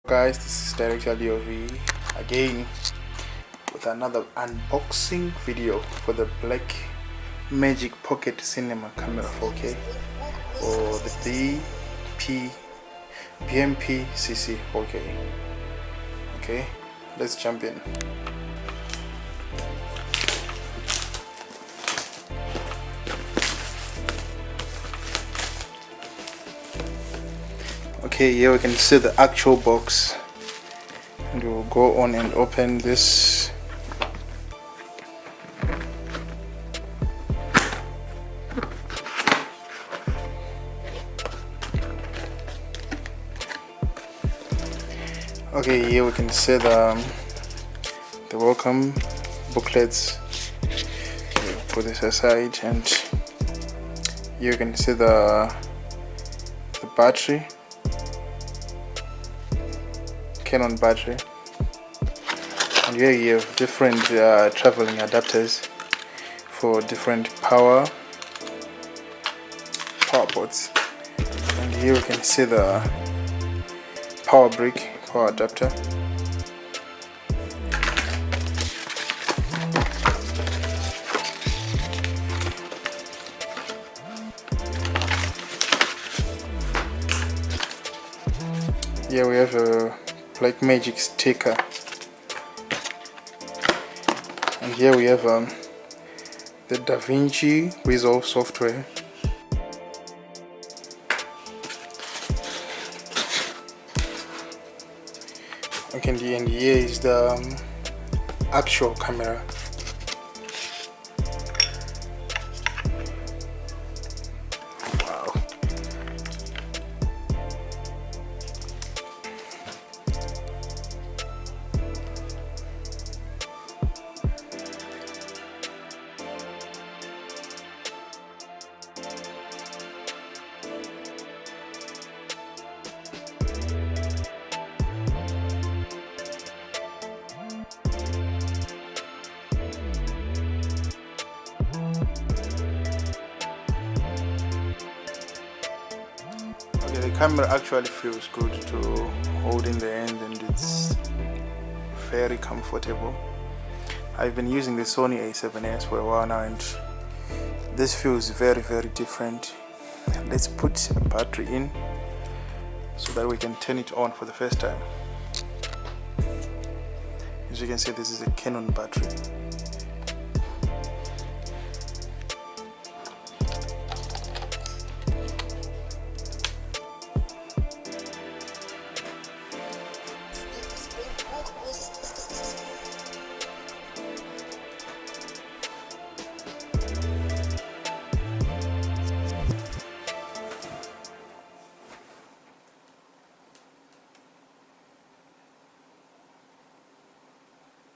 Guys, this is Director LOV again with another unboxing video for the Blackmagic Pocket Cinema Camera 4K or the BMPCC4K. Okay, let's jump in. Okay, here we can see the actual box, and we'll go on and open this. Okay, here we can see the welcome booklets. We'll put this aside, and here you can see the battery, Canon battery, and here you have different traveling adapters for different power ports, and here we can see the power brick, power adapter. Here we have a Blackmagic sticker, and here we have the DaVinci Resolve software. Okay, and here is the actual camera. Wow. Okay, the camera actually feels good to hold in the hand, and it's very comfortable. I've been using the Sony A7S for a while now, and this feels very different. Let's put a battery in so that we can turn it on for the first time. As you can see, this is a Canon battery.